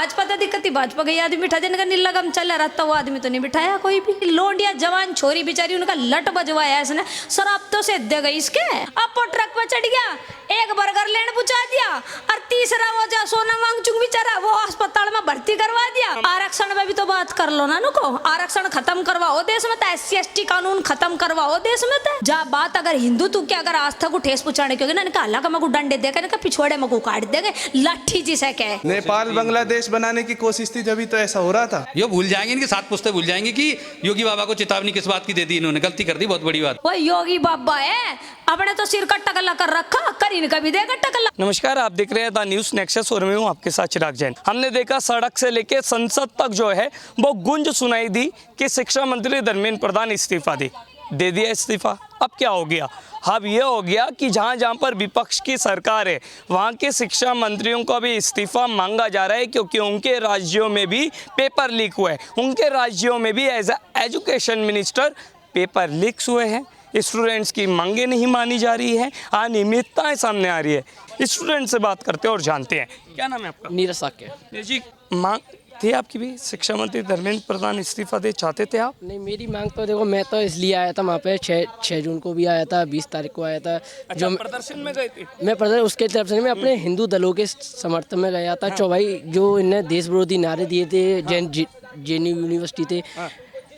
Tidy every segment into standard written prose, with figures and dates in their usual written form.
भाजपा तो दिक्कत ही भाजपा गई आदमी बिठा जिनका नीला गम चल रहा था वो आदमी तो नहीं बिठाया कोई भी। लोंडिया जवान छोरी बेचारी उनका लट बजवाया इसने, शराब तो से दे गई इसके। अब वो ट्रक पर चढ़ गया, एक बर्गर लेने पूछा दिया और तीसरा वो जा सोना मांग चुंग बेचारा वो अस्पताल में भर्ती करवा दिया। आरक्षण में भी तो बात कर लो ना, नुको आरक्षण खत्म करवाओ देश में, SC/ST कानून खत्म करवाओ देश में। जा बात अगर हिंदुत्व की अगर आस्था को ठेस पहुंचाने की होगी ना, इनका अल्लाह का मको डंडे देगा, इनका पिछोड़े मको काट देंगे लाठी जी से कहे। नेपाल बांग्लादेश बनाने की कोशिश थी जब तो ऐसा हो रहा था। ये भूल जाएंगे, इनके साथ पुश्ते भूल जाएंगे कि योगी बाबा को चेतावनी किस बात की दे दी इन्होंने, गलती कर दी बहुत बड़ी बात। वो योगी बाबा है, अपने तो सिर का टकला कर रखा, कर इनका भी देगा टकला। नमस्कार, आप देख रहे हैं द न्यूज़ नेक्सस और मैं हूं आपके साथ चिराग जैन। हमने देखा सड़क से लेके संसद तक जो है वो गूंज सुनाई दी कि शिक्षा मंत्री धर्मेंद्र प्रधान इस्तीफा दे दिया इस्तीफा। अब क्या हो गया? अब ये हो गया कि जहाँ पर विपक्ष की सरकार है वहाँ के शिक्षा मंत्रियों को भी इस्तीफा मांगा जा रहा है, क्योंकि उनके राज्यों में भी पेपर लीक हुए हैं। उनके राज्यों में भी as education minister paper leaks हुए हैं। स्टूडेंट्स की मांगे नहीं मानी जा रही है, अनियमितताएं सामने आ रही है। स्टूडेंट से बात करते हैं और जानते हैं। क्या नाम है आपका? नीरज साक्य। जी, मांग थी आपकी भी, शिक्षा मंत्री धर्मेंद्र प्रधान इस्तीफा दे चाहते थे आप? नहीं, मेरी मांग तो देखो, मैं तो इसलिए आया था वहाँ पे 6 जून को भी आया था, 20 तारीख को आया था। अच्छा, प्रदर्शन में गए थे? मैं प्रदर्शन उसके तरफ से मैं अपने हिंदू दलों के समर्थन में गया था। भाई जो इन्हें देश विरोधी नारे दिए थे, JNU यूनिवर्सिटी थे,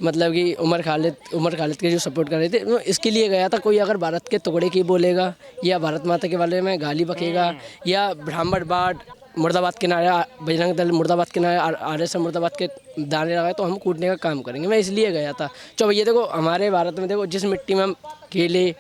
मतलब कि उमर खालिद के जो सपोर्ट कर रहे थे, तो इसके लिए गया था। कोई अगर भारत के टुकड़े की बोलेगा या भारत माता के बारे में गाली बकेगा या ब्राह्मणवाद मुर्दाबाद के नारे, बजरंग दल मुर्दाबाद के नारे, RSS मुर्दाबाद के दाने लगाए तो हम कूटने का काम करेंगे। मैं इसलिए गया था। भैया देखो, हमारे भारत में देखो जिस मिट्टी में हम खेले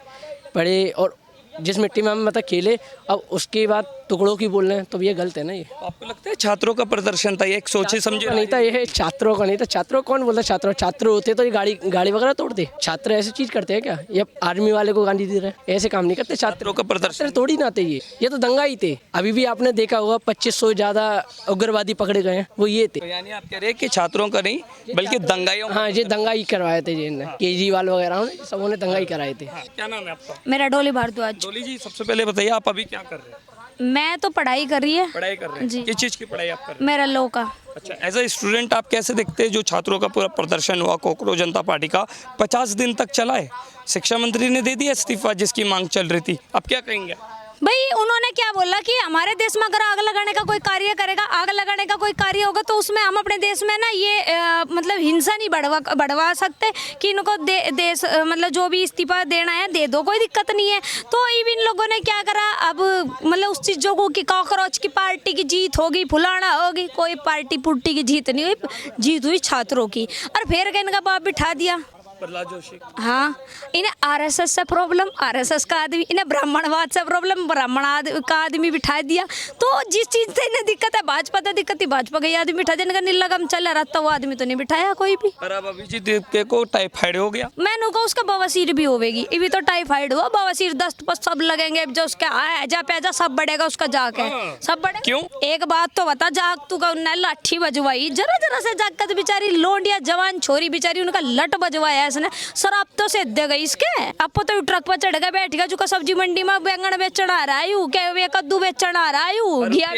पढ़े और जिस मिट्टी में हम मतलब खेले, अब उसके बाद टुकड़ों की बोल रहे हैं तो ये गलत है ना। ये आपको लगता है छात्रों का प्रदर्शन था, एक सोचे समझे नहीं था? ये छात्रों का नहीं था। छात्रों कौन बोलता? छात्र होते तो ये गाड़ी वगैरह तोड़ते। छात्र ऐसी चीज करते हैं क्या? ये आर्मी वाले को गाली दे रहे हैं, ऐसे काम नहीं करते। छात्रों का प्रदर्शन थोड़ी ना थे ये तो दंगा ही थे। अभी भी आपने देखा होगा 2500 ज्यादा उग्रवादी पकड़े गए हैं, वो ये थे। तो यानी आप कह रहे हैं कि छात्रों का नहीं बल्कि दंगाइयों? हाँ, ये दंगा ही करवाए थे जिनने, केजरीवाल वगैरह सबों ने दंगा ही कराए थे। क्या नाम है आपका? मेरा डोली भारद्वाज। डोली जी, सबसे पहले बताइए आप अभी क्या कर रहे हैं? मैं तो पढ़ाई कर रही है। पढ़ाई कर रहे हैं जी। किस चीज़ की पढ़ाई आप कर रहे हैं? मेरा लो का। अच्छा, एज अ स्टूडेंट आप कैसे देखते हैं जो छात्रों का पूरा प्रदर्शन हुआ, कोकरोच जनता पार्टी का 50 दिन तक चला है, शिक्षा मंत्री ने दे दिया इस्तीफा जिसकी मांग चल रही थी, अब क्या कहेंगे? भाई उन्होंने क्या बोला कि हमारे देश में अगर आग लगाने का कोई कार्य करेगा, आग लगाने का कोई कार्य होगा तो उसमें हम अपने देश में ना ये मतलब हिंसा नहीं बढ़वा सकते कि इनको देश मतलब जो भी इस्तीफा देना है दे दो, कोई दिक्कत नहीं है। तो इन लोगों ने क्या करा, अब मतलब उस चीज़ों को कि कॉकरोच की पार्टी की जीत होगी, फुलाना होगी, कोई पार्टी पुट्टी की जीत नहीं हुई, जीत हुई छात्रों की। और फिर इनका बाप बिठा दिया प्रहलाद जोशी। हाँ, इन्हें RSS से प्रॉब्लम, RSS का आदमी, इन्हें ब्राह्मणवाद से प्रॉब्लम, ब्राह्मण का आदमी बिठा दिया। तो जिस चीज़ से इन्हें दिक्कत है, भाजपा तो दिक्कत ही भाजपा गई आदमी बिठा जिनका नीला गम चल रहा था वो आदमी तो नहीं बिठाया कोई भी। पर अब अभिजीत दीपके को टाइफाइड हो गया। मैंने कहा उसका बवासीर भी होगी, अभी तो टाइफाइड हुआ, बवासीर दस्त पर सब लगेंगे, जो उसका हैजा पैजा सब बढ़ेगा उसका जाके सब बढ़े। क्यों? एक बात तो बता, जाग तू का उन्हें लाठी बजवाई, जरा से जागत बेचारी लोंडिया जवान छोरी बेचारी उनका लट बजवाया इसने, शराब तो से दे गई इसके। अब तो ट्रक पर चढ़ गया, बैठ गया, जो का सब्जी मंडी में बैंगन बेचना आ रहा है, क्या कद्दू बेचना आ रहा है,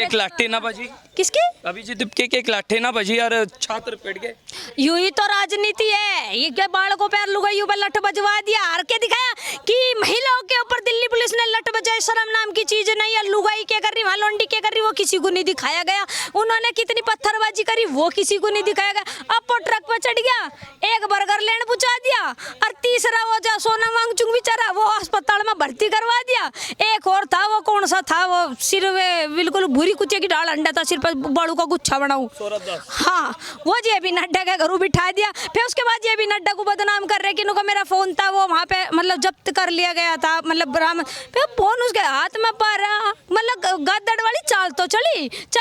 एक लाठी ना बजी किसकी? अभिजीत दीपके के एक लाठी ना बजी और छात्र पिट गए। यूं ही तो राजनीति है, ये क्या बाल को पैर लुगाई ऊपर लट बजवा दिया, हार के दिखाया कि महिलाओं के ऊपर दिल्ली पुलिस ने लट बजाई, शर्म नाम की चीज नहीं है। लुगाई क्या कर रही, वहाँ लोंडी क्या कर रही, वो किसी को नहीं दिखाया गया। उन्होंने कितनी पत्थरबाजी करी वो किसी को नहीं दिखाया गया। अब वो ट्रक पर चढ़ गया, एक बर्गर लेने पूछा दिया और तीसरा वो जा सोना मांग चुंग बेचारा वो अस्पताल में भर्ती करवा दिया। एक और था, वो कौन सा था, वो सिर बिल्कुल भूरी कुतिया की डाल अंडा था, सिर पर बाड़ू का गुच्छा बनाऊं। हाँ, वो JB नड्डा के घरों बिठा दिया। फिर उसके बाद JB नड्डा को बदनाम कर रहे कि इनको मेरा फोन था वो वहाँ पे मतलब जब्त कर लिया गया था, मतलब बरामद। फिर फोन उसके हाथ में पड़ा, मतलब गद्दड़ वाली चाल तो चल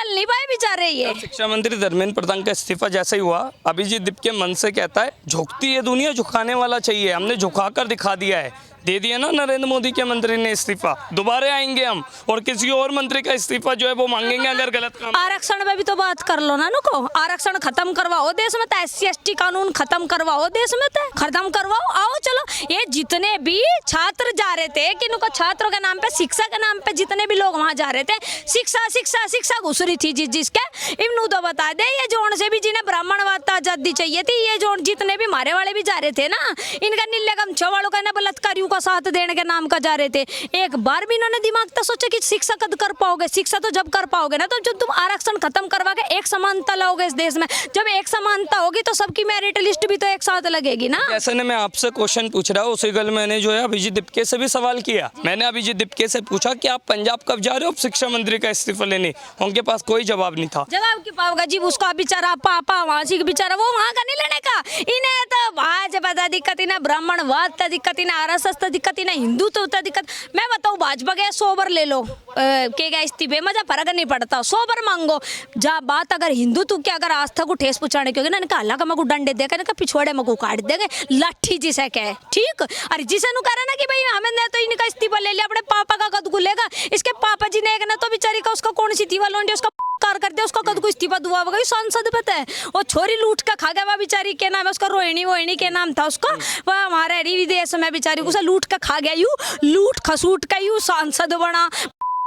नहीं पाए बेचारे। ये शिक्षा मंत्री धर्मेंद्र प्रधान का इस्तीफा जैसे ही हुआ, अभिजीत दीपके मन से कहता है झुकती है दुनिया, झुकाने वाला चाहिए, हमने झुका कर दिखा दिया है। दे दिया ना नरेंद्र मोदी के मंत्री ने इस्तीफा, दोबारा आएंगे हम और किसी और मंत्री का इस्तीफा जो है वो मांगेंगे अगर गलत काम। आरक्षण में भी तो बात कर लो ना नुको, आरक्षण खत्म करवाओ देश में, SC/ST कानून खत्म करवाओ देश में, खत्म करवाओ। आओ चलो, ये जितने भी छात्र जा रहे थे कि नुको छात्रों के नाम पे, शिक्षा के नाम पे जितने भी लोग वहाँ जा रहे थे, शिक्षा शिक्षा शिक्षा घुस रही थी जिसके इमनू तो बता दे, ये जोन से भी जिन्हें ब्राह्मणवाद आजादी चाहिए थी, ये जोन जितने भी मारे वाले भी जा रहे थे ना, इनका नीले गमछा वालों का ना बलात्कारियों का साथ देने के नाम का जा रहे थे। एक बार भी इन्होंने दिमाग तो सोचा कि शिक्षा कद कर पाओगे, शिक्षा तो जब कर पाओगे ना, तो जब तुम आरक्षण खत्म करवा के एक समानता लाओगे इस देश में। जब एक समानता होगी तो सबकी मेरिट लिस्ट भी तो एक साथ लगेगी ना। ऐसे ने मैं आपसे क्वेश्चन पूछ रहा हूँ, उसी गल मैंने जो है अभिजीत दीपके से भी सवाल किया। मैंने अभिजीत दीपके से पूछा कि आप पंजाब कब जा रहे हो शिक्षा मंत्री का इस्तीफा लेने, उनके पास कोई जवाब नहीं था। जवाब की पाओगा जी, उसका बेचारा पापा वहाँ से बेचारा वो वहाँ का नहीं लेने का, इन्हें तो भाजपा दिक्कत, इन्हें ब्राह्मणवाद का दिक्कत, इन्हें RSS का दिक्कत, इन्हें हिंदुत्व का दिक्कत। मैं बताऊँ भाजपा के 100 बार ले लो के इस्तीफे में, फर्क नहीं पड़ता, 100 बार मांगो। जहाँ बात अगर हिंदुत्व की अगर आस्था को ठेस पहुंचाने की होगी ना, इनका अल्लाह का मगू डंडे देगा, इनका पिछवाड़े मगू काट देंगे लाठी जिसे कहे, ठीक। अरे जिसे नु कह ना कि भाई हमें ने तो इनका इस्तीफा ले लिया, अपने पापा का कद गुलेगा, इसके पापा जी ने एक ना तो बेचारी का उसका कौन सी थी वालों उसका कार कर दिया, उसका कद को इस्तीफा दुआ वगैरह सांसद पता है, वो छोरी लूट का खा गया, वह बेचारी के नाम है उसका रोहिणी के नाम था उसका, वह हमारे विदेश में बेचारी उसे लूट का खा गया, यू लूट खसूट का यू सांसद बना,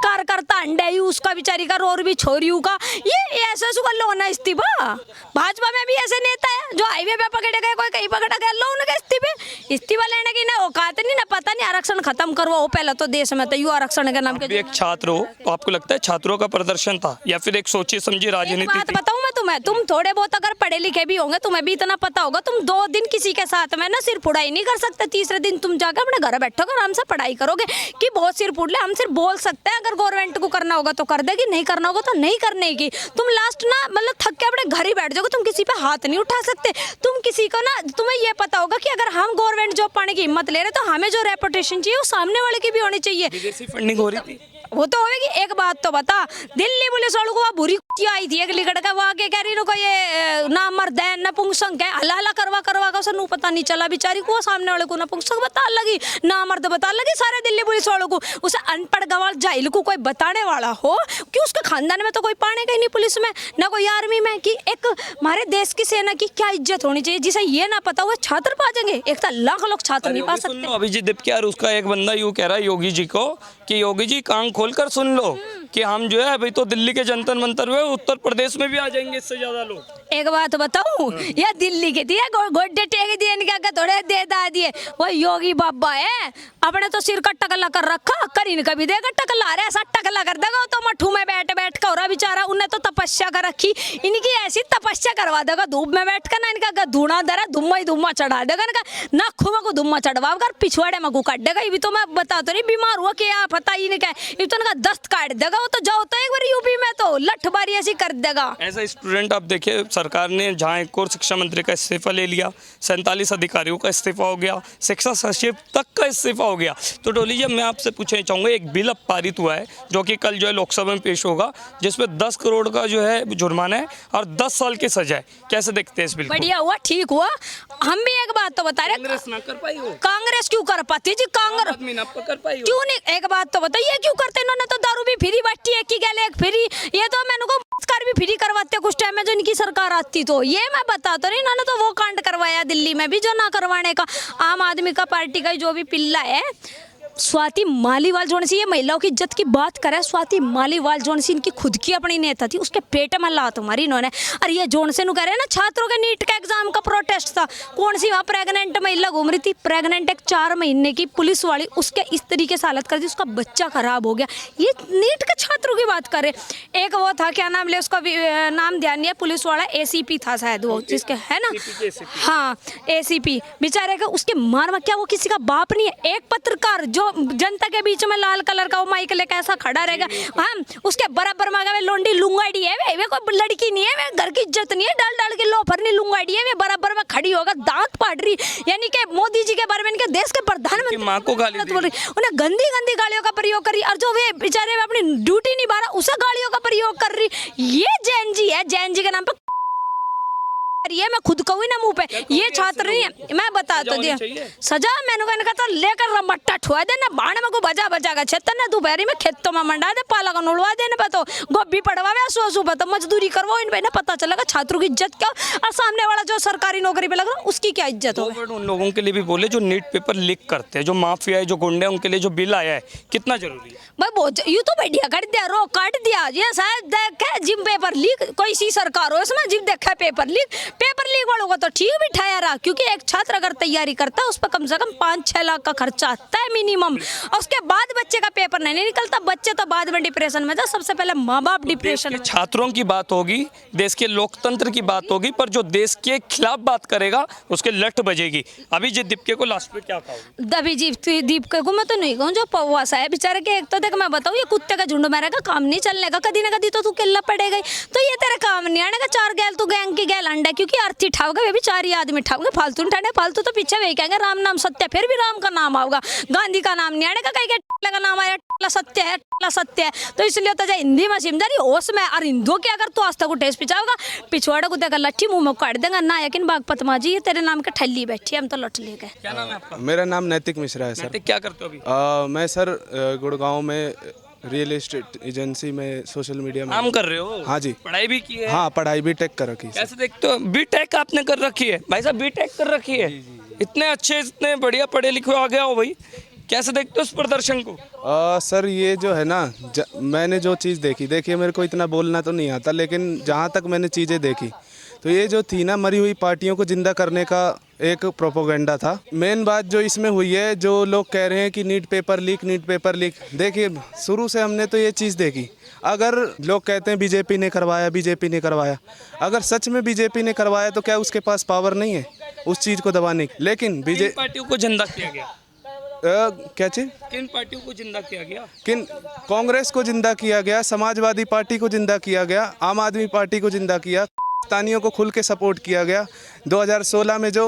कार्यकर्ता अंडे यू उसका बेचारी का और भी छोरियों का, ये ऐसे सुखा लो ना इस्तीफा। भाजपा में भी ऐसे नेता है जो हाईवे पे पकड़े गए, कोई कहीं पकड़ा गया, लो उनके इस्तीफा लेने की ना औकात नहीं ना पता नहीं, आरक्षण खत्म करवाओ पहले तो देश में, तो यू आरक्षण के नाम के। एक छात्र हो तो आपको लगता है छात्रों का प्रदर्शन था या फिर एक सोची समझी राजनीति बात बताऊं मैं तुम्हें, तुम थोड़े बहुत अगर पढ़े लिखे भी होंगे, तुम्हें भी इतना पता होगा, तुम 2 दिन किसी के साथ में ना सिर फुड़ाई नहीं कर सकते, तीसरे दिन तुम जाकर अपने घर बैठोगे आराम से पढ़ाई करोगे कि बहुत सिर फुड़ ले। हम सिर्फ बोल सकते हैं, अगर गवर्नमेंट को करना होगा तो कर देगी, नहीं करना होगा तो नहीं करने की। तुम लास्ट ना मतलब थक के अपने घर ही बैठ जाओगे, तुम किसी पे हाथ नहीं उठा सकते। तुम किसी को ना, तुम्हें ये पता होगा कि अगर हम गवर्नमेंट जॉब पाने की हिम्मत ले रहे तो हमें जो रेपुटेशन चाहिए वो सामने वाले की भी होनी चाहिए। विदेशी फंडिंग हो रही थी, वो तो होगी। एक बात तो बता, दिल्ली पुलिस वालों को वहाँ बुरी आई थी एक लिगड़ का, वहाँ के कह रही को ये ना मर्द है नपुंसक है, हला हला करवा का उसे नू पता नहीं चला बेचारी को, सामने वाले को नपुंसक बता लगी, ना मर्द बता लगी सारे दिल्ली पुलिस वालों को। उसे अनपढ़ गवार जाहिल को कोई बताने वाला हो कि उसके खानदान में तो कोई पाने का ही नहीं पुलिस में ना कोई आर्मी में, कि एक हमारे देश की सेना की क्या इज्जत होनी चाहिए, जिसे ये ना पता हुआ छात्र पा जाएंगे, एक तो लाख लोग छात्र नहीं पा सकते। अभिजीत दीपके और उसका एक बंदा यूँ कह रहा है योगी जी को कि योगी जी कान खोलकर सुन लो कि हम जो है अभी तो दिल्ली के जंतर मंतर हुए, उत्तर प्रदेश में भी आ जाएंगे इससे ज्यादा लोग। एक बात बताऊं, या दिल्ली के दिए गोड्डे टेक दिए, इनका थोड़े दे दा दिए, वो योगी बाबा है, अपने तो सिर का टकला कर रखा, कर इनका भी देगा टकला, अरे ऐसा टकला कर देगा तो मठू में बैठ बैठ कर, और बेचारा उन्हें तो तपस्या कर रखी, इनकी ऐसी तपस्या करवा देगा धूप में बैठ कर ना, इनका धुआं दरा धुम्मा ही धुम्मा चढ़ा देगा, इनका नाखों में को धुम्मा चढ़वा कर पिछवाड़े में को काट देगा। ये भी तो मैं बता तो नहीं, बीमार हुआ क्या पता ही नहीं, क्या ये तो इनका दस्त काट देगा, वो तो जाओ तो एक बार यूपी में तो लठ बारी ऐसी कर देगा। एज ए स्टूडेंट आप देखिए, सरकार ने जहाँ एक और शिक्षा मंत्री का इस्तीफा ले लिया, 47 अधिकारियों का इस्तीफा हो गया, शिक्षा सचिव तक का इस्तीफा हो गया, तो डोली जी मैं आपसे पूछना चाहूँगा, एक बिल अब पारित हुआ है जो कि कल जो है लोकसभा में पेश होगा, जिसमें 10 करोड़ का जो है जुर्माना है और 10 साल की सजा है, कैसे देखते हैं इस बिल को? बढ़िया हुआ, ठीक हुआ। हम भी एक बात तो बता रहे, कांग्रेस ना कर पाई हो, कांग्रेस क्यों कर पाती जी, कांग्रेस कर पाई हो क्यों नहीं? एक बात तो बताइए क्यों करते, इन्होंने तो दारू भी फ्री बांटी, एक की गले एक फ्री, ये तो मैंने को कार भी फ्री करवाते कुछ टाइम में जो इनकी सरकार आती, तो ये मैं बता तो नहीं, इन्होंने तो वो कांड करवाया दिल्ली में भी जो ना करवाने का। आम आदमी का पार्टी का जो भी पिल्ला है स्वाति मालीवाल जोन सी, ये महिलाओं की इज्जत की बात करे, स्वाति मालीवाल जोन सी इनकी खुद की अपनी नेता थी, उसके पेट में लात मारी इन्होंने। और ये जोन से नु कह रहे हैं ना, छात्रों के नीट का एग्जाम का प्रोटेस्ट था, कौन सी वहाँ प्रेग्नेंट महिला घूम रही थी, प्रेग्नेंट एक 4 महीने की पुलिस वाली, उसके इस तरीके से हालत कर दी, उसका बच्चा खराब हो गया। ये नीट के छात्रों की बात करे। एक वो था, क्या नाम ले उसका नाम ध्यान नहीं है, पुलिस वाला ACP था शायद वो, जिसके है ना, हाँ ACP बेचारे का, उसके मार में क्या वो किसी का बाप नहीं है, एक पत्रकार जो जनता के बीच में लाल कलर का वो माइक लेकर ऐसा खड़ा रहेगा, हाँ उसके बराबर में वे लोंडी लुंगाड़ी है, वे कोई लड़की नहीं है, वे घर की इज्जत नहीं है, डाल डाल के लोफर नहीं लुंगाड़ी है, वे बराबर में खड़ी होगा दांत पाड़ रही, यानी कि मोदी जी के बारे में, इनके देश के प्रधानमंत्री माँ को गाली बोल रही, उन्हें गंदी गंदी गालियों का प्रयोग करी, और जो वे बेचारे अपनी ड्यूटी निभा रहा उसे गालियों का प्रयोग कर रही। ये जैन जी है, जैन जी के नाम पर तैयारी है, मैं खुद कहूँ ना मुंह पे, ये छात्र नहीं है। मैं बता तो दिया सजा, मैंने कहा था लेकर मट्टा ठुआ देना, बाण में को बजा बजा का छेतर ना, दोपहरी में खेतों में मंडा दे, पाला का उड़वा देने पे, तो गोभी पड़वावे, सो पे तो मजदूरी करवाओ, इन पे ना पता चलेगा छात्रों की इज्जत क्या, और सामने वाला जो सरकारी नौकरी पे लग रहा है उसकी क्या इज्जत हो। उन लोगों के लिए भी बोले जो नीट पेपर लीक करते हैं, जो माफिया है, जो गुंडे, उनके लिए जो बिल आया है कितना जरूरी है? भाई बहुत यू तो बढ़िया कर दिया, रो काट दिया, ये शायद देखे जिम पेपर लीक, कोई सी सरकार हो इसमें जिम देखा पेपर लीक वालों को तो ठीक बिठाया रहा, क्योंकि एक छात्र अगर तैयारी करता है उस पर कम से कम 5-6 लाख का खर्चा आता है मिनिमम, और उसके बाद बच्चे का पेपर नहीं निकलता, बच्चे तो बाद में डिप्रेशन में था, सबसे पहले माँ बाप डिप्रेशन में। छात्रों की बात होगी, देश के लोकतंत्र की बात होगी, पर जो देश के खिलाफ बात करेगा उसके लठ बजेगी। अभिजीत दीपके को लास्ट में क्या कहोगे? अभिजीत दीपके को मैं तो नहीं कहूँ, जो पौवासा है बेचारे के, एक तो देख मैं बताऊँ, ये कुत्ते का झुंड मारेगा, काम नहीं चलने का, कदी ना कदी तो तू किल्ला पड़ेगा ही, तो ये तेरा काम नहीं आने का, 4 गैल तू गैंग की गैल अंडा, क्योंकि अर्थी ठाओगे वे भी 4 ही आदमी ठाओगे, फालतू उठाने, फालतू तो पीछे वही कहेंगे राम नाम सत्य, फिर भी राम का नाम आओगा, गांधी का नाम नहीं आने का, कहीं का नाम आया सत्य है, सत्य है, तो इसलिए तो हिंदी में समझारी ओस में, और हिंदुओं के अगर तू आज तक टेस्ट पिछाओगा, पिछवाड़े को देकर लट्ठी मुंह में काट देगा ना, यकीन बागपत माँ जी ये तेरे नाम के ठल्ली बैठी, हम तो लट ले गए। क्या नाम है आपका? मेरा नाम नैतिक मिश्रा है सर। क्या करते हो अभी? मैं सर गुड़गांव में रियल एस्टेट एजेंसी में सोशल मीडिया में काम कर रहे हो? हाँ जी। पढ़ाई भी की है? हाँ, पढ़ाई भी टेक कर रखी है। कैसे देखते हो? बीटेक आपने कर रखी है भाई साहब, बीटेक कर रखी है, इतने अच्छे, इतने बढ़िया पढ़े लिखे आ गए हो भाई, कैसे देखते हो इस प्रदर्शन को? सर ये जो है ना, मैंने जो चीज़ देखी मेरे को इतना बोलना तो नहीं आता, लेकिन जहाँ तक मैंने चीज़ें देखी तो ये जो थी ना, मरी हुई पार्टियों को जिंदा करने का एक प्रोपोगंडा था। मेन बात जो इसमें हुई है, जो लोग कह रहे हैं कि नीट पेपर लीक, देखिए शुरू से हमने तो ये चीज़ देखी, अगर लोग कहते हैं बीजेपी ने करवाया, अगर सच में बीजेपी ने करवाया तो क्या उसके पास पावर नहीं है उस चीज़ को दबाने की? लेकिन बीजेपी पार्टियों को जिंदा किया गया, क्या चीज? किन पार्टियों को जिंदा किया गया? कांग्रेस को जिंदा किया गया, समाजवादी पार्टी को जिंदा किया गया, आम आदमी पार्टी को जिंदा किया, पाकिस्तानियों को खुल के सपोर्ट किया गया। 2016 में जो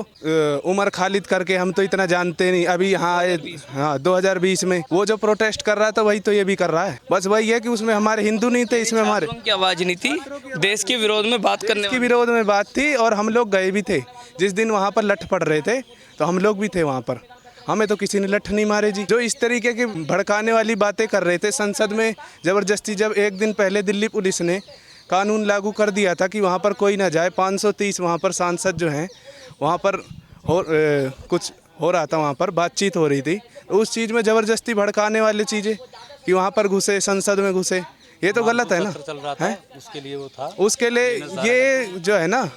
उमर खालिद करके, हम तो इतना जानते नहीं, अभी यहाँ आए, हाँ 2020 में वो जो प्रोटेस्ट कर रहा था वही तो ये भी कर रहा है, बस वही है कि उसमें हमारे हिंदू नहीं थे, इसमें हमारे की आवाज नहीं थी, देश के विरोध में बात करने के विरोध में बात थी, और हम लोग गए भी थे जिस दिन वहाँ पर लठ पड़ रहे थे, तो हम लोग भी थे वहाँ पर, हमें तो किसी ने लठ नहीं मारे जी। जो इस तरीके की भड़काने वाली बातें कर रहे थे संसद में ज़बरदस्ती, जब एक दिन पहले दिल्ली पुलिस ने कानून लागू कर दिया था कि वहाँ पर कोई ना जाए, 530 वहाँ पर सांसद जो हैं वहाँ पर कुछ हो रहा था, वहाँ पर बातचीत हो रही थी, उस चीज़ में ज़बरदस्ती भड़काने वाली चीज़ें कि वहाँ पर घुसे, संसद में घुसे, ये तो गलत है ना। चल रहा था, उसके लिए वो था, उसके लिए ये जो है ना,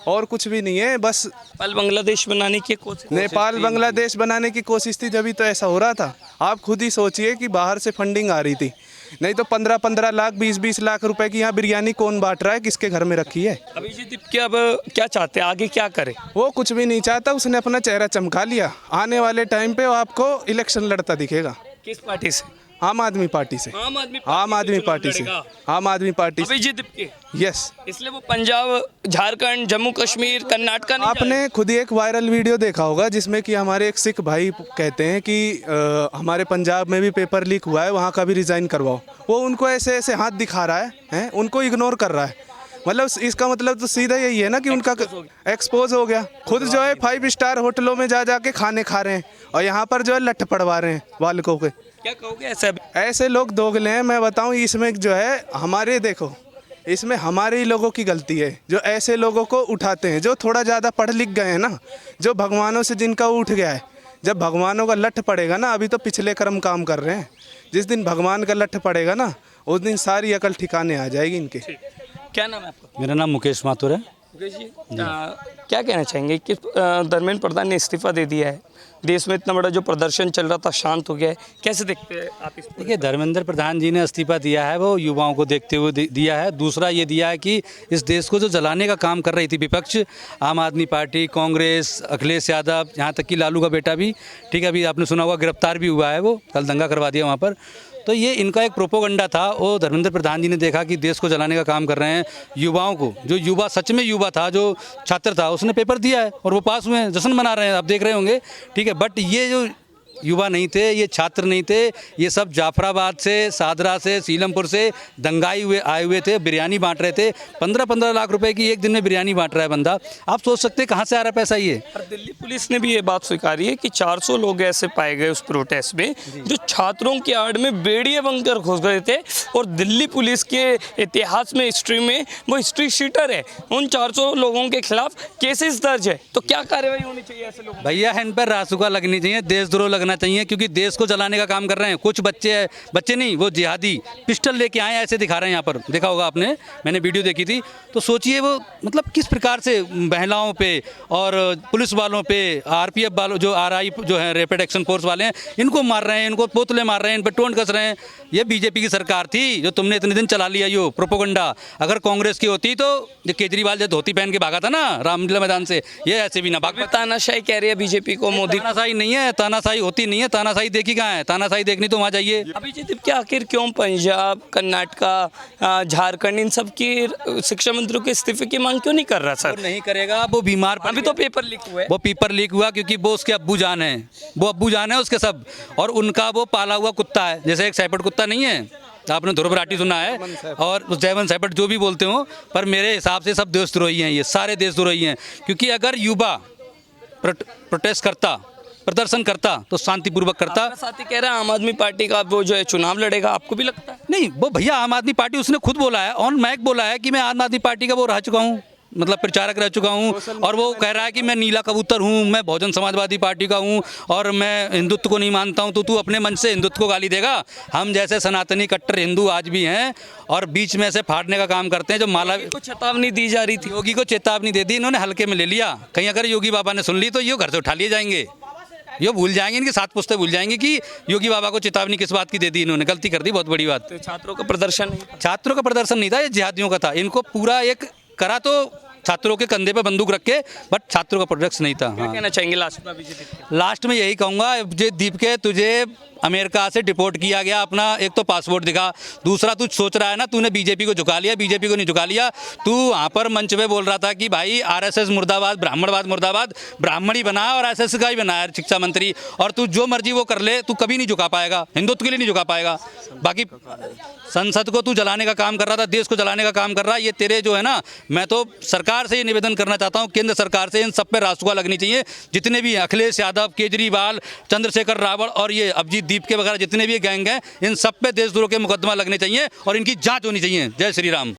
और कुछ भी नहीं है, बस नेपाल बांग्लादेश बनाने की कोशिश, नेपाल बांग्लादेश बनाने की कोशिश थी, जब तो ऐसा हो रहा था। आप खुद ही सोचिए कि बाहर से फंडिंग आ रही थी, नहीं तो 15-15 लाख 20-20 लाख रुपए की यहाँ बिरयानी कौन बांट रहा है, किसके घर में रखी है? अभिजीत दीपके अब क्या चाहते हैं, आगे क्या करे? वो कुछ भी नहीं चाहता, उसने अपना चेहरा चमका लिया, आने वाले टाइम पे वो आपको इलेक्शन लड़ता दिखेगा। किस पार्टी से? आम आदमी पार्टी से। आम आदमी पार्टी से। आम आदमी पार्टी से। अभिजीत दीपके, यस। इसलिए वो पंजाब, झारखंड, जम्मू कश्मीर, कर्नाटका नहीं आपने खुद ही एक वायरल वीडियो देखा होगा जिसमें कि हमारे एक सिख भाई कहते हैं कि हमारे पंजाब में भी पेपर लीक हुआ है, वहाँ का भी रिजाइन करवाओ। वो उनको ऐसे ऐसे हाथ दिखा रहा है, उनको इग्नोर कर रहा है। मतलब इसका मतलब तो सीधा यही है ना कि उनका एक्सपोज हो गया। खुद जो है 5 स्टार होटलों में जा के खाने खा रहे हैं, और यहाँ पर जो है लठ पड़वा रहे हैं बालकों के। क्या कहोगे? ऐसे लोग दोगले हैं, मैं बताऊं। इसमें जो है हमारे, देखो इसमें हमारे ही लोगों की गलती है जो ऐसे लोगों को उठाते हैं, जो थोड़ा ज़्यादा पढ़ लिख गए हैं ना, जो भगवानों से जिनका उठ गया है। जब भगवानों का लठ पड़ेगा ना, अभी तो पिछले कर्म काम कर रहे हैं, जिस दिन भगवान का लठ पड़ेगा ना, उस दिन सारी अकल ठिकाने आ जाएगी इनके। क्या नाम है आपका? मेरा नाम मुकेश माथुर है। मुकेश जी, क्या कहना चाहेंगे कि धर्मेंद्र प्रधान ने इस्तीफा दे दिया है, देश में इतना बड़ा जो प्रदर्शन चल रहा था शांत हो गया है, कैसे देखते हैं आप इसको? देखिए, धर्मेंद्र प्रधान जी ने इस्तीफा दिया है, वो युवाओं को देखते हुए दिया है। दूसरा ये दिया है कि इस देश को जो जलाने का काम कर रही थी विपक्ष, आम आदमी पार्टी, कांग्रेस, अखिलेश यादव, यहाँ तक कि लालू का बेटा भी, ठीक है, अभी आपने सुना होगा गिरफ्तार भी हुआ है, वो कल दंगा करवा दिया वहाँ पर। तो ये इनका एक प्रोपोगंडा था। वो धर्मेंद्र प्रधान जी ने देखा कि देश को जलाने का काम कर रहे हैं, युवाओं को, जो युवा सच में युवा था, जो छात्र था, उसने पेपर दिया है और वो पास हुए हैं, जश्न मना रहे हैं, आप देख रहे होंगे, ठीक है। बट ये जो युवा नहीं थे, ये छात्र नहीं थे, ये सब जाफराबाद से, सादरा से, सीलमपुर से दंगाई आए हुए थे, बिरयानी बांट रहे थे। 15-15 लाख रुपए की एक दिन में बिरयानी बांट रहा है बंदा। आप सोच सकते हैं कहाँ से आ रहा है पैसा ये। पर दिल्ली पुलिस ने भी ये बात स्वीकारी है कि 400 लोग ऐसे पाए गए उस प्रोटेस्ट में जो छात्रों की आड़ में बेड़ियां बनकर घुस गए थे, और दिल्ली पुलिस के इतिहास में, हिस्ट्री में वो हिस्ट्री शीटर है। उन 400 लोगों के खिलाफ केसेस दर्ज है, तो क्या कार्रवाई होनी चाहिए ऐसे लोगों? भैया इन पर रासुका लगनी चाहिए, देशद्रोह लगना चाहिए, क्योंकि देश को जलाने का काम कर रहे हैं। कुछ बच्चे नहीं, वो जिहादी पिस्टल लेके आए ऐसे दिखा रहे हैं। यहाँ पर देखा होगा आपने, मैंने वीडियो देखी थी। तो सोचिए वो मतलब किस प्रकार से महिलाओं पे और पुलिस वालों पे, आरपीएफ वालों, जो आरआई जो है रैपिड एक्शन फोर्स वाले हैं, इनको मार रहे हैं, इनको पोतले मार रहे हैं, इन पर टोंट कस रहे हैं। ये बीजेपी की सरकार थी जो तुमने इतने दिन चला लिया यो प्रोपोगंडा। अगर कांग्रेस की होती तो जो केजरीवाल जो धोती पहन के भागा था ना रामलीला मैदान से, ये ऐसे भी ना भाग। तानाशाही कह रही है बीजेपी को मोदी। तानाशाही नहीं है, तानाशाही होती नहीं है। तानाशाही देखी कहाँ है? तानाशाही देखनी तो वहाँ जाइए। अभिजीत, क्या आखिर क्यों पंजाब, कर्नाटका, झारखंड, इन सब की शिक्षा मंत्रियों के इस्तीफे की मांग क्यों नहीं कर रहा सर? नहीं करेगा, वो बीमार पड़ अभी तो पेपर लीक हुआ है। वो पेपर लीक हुआ क्योंकि वो उसके अब्बू जान है, वो अब्बू जान है उसके सब, और उनका वो पाला हुआ कुत्ता है। जैसे एक शेपर्ड कुत्ता नहीं है, आपने ध्रुव राठी सुना है, और जयवंत शेपर्ड जो भी बोलते हो, पर मेरे हिसाब से सब देशद्रोही हैं, ये सारे देशद्रोही हैं। क्योंकि अगर युवा प्रोटेस्ट करता, प्रदर्शन करता तो शांतिपूर्वक करता। साथी कह रहा है आम आदमी पार्टी का वो जो है चुनाव लड़ेगा, आपको भी लगता है? नहीं, वो भैया आम आदमी पार्टी, उसने खुद बोला है, ऑन माइक बोला है कि मैं आम आदमी पार्टी का वो रह चुका हूँ, मतलब प्रचारक रह चुका हूँ। और वो कह रहा है कि मैं नीला कबूतर हूँ, मैं बहुजन समाजवादी पार्टी का हूँ, और मैं हिंदुत्व को नहीं मानता हूँ। तो तू अपने मन से हिंदुत्व को गाली देगा? हम जैसे सनातनी कट्टर हिंदू आज भी हैं, और बीच में से फाड़ने का काम करते हैं। जो माला को चेतावनी दी जा रही थी, योगी को चेतावनी दे दी, इन्होंने हल्के में ले लिया। कहीं अगर योगी बाबा ने सुन ली तो ये घर से उठा लिए जाएंगे, ये भूल जाएंगे, इनके 7 पुश्ते भूल जाएंगे कि योगी बाबा को चेतावनी किस बात की दे दी। इन्होंने गलती कर दी, बहुत बड़ी बात। तो छात्रों का प्रदर्शन नहीं था। छात्रों का प्रदर्शन नहीं था, ये जिहादियों का था। इनको पूरा एक करा तो छात्रों के कंधे पे बंदूक रख के, बट छात्रों का प्रोडक्ट नहीं था। क्या हाँ। कहना चाहेंगे लास्ट में अभिजीत? लास्ट में यही कहूँगा, जे दीप के तुझे अमेरिका से डिपोर्ट किया गया, अपना एक तो पासपोर्ट दिखा, दूसरा तू सोच रहा है ना तूने बीजेपी को झुका लिया, बीजेपी को नहीं झुका लिया। तू वहाँ पर मंच पे बोल रहा था कि भाई आरएसएस मुर्दाबाद, ब्राह्मणवाद मुर्दाबाद, ब्राह्मण ही बना और आरएसएस का ही बनाया शिक्षा मंत्री, और तू जो मर्जी वो कर ले, तू कभी नहीं झुका पाएगा, हिंदुत्व के लिए नहीं झुका पाएगा। बाकी संसद को तू जलाने का काम कर रहा था, देश को जलाने का काम कर रहा है, ये तेरे जो है ना, मैं तो सरकार से ये निवेदन करना चाहता हूँ, केंद्र सरकार से, इन सब पे रासुका लगनी चाहिए। जितने भी अखिलेश यादव, केजरीवाल, चंद्रशेखर रावल और ये अभिजीत दीप के वगैरह जितने भी गैंग हैं, इन सब पे देशद्रोह के मुकदमा लगने चाहिए और इनकी जांच होनी चाहिए। जय श्री राम।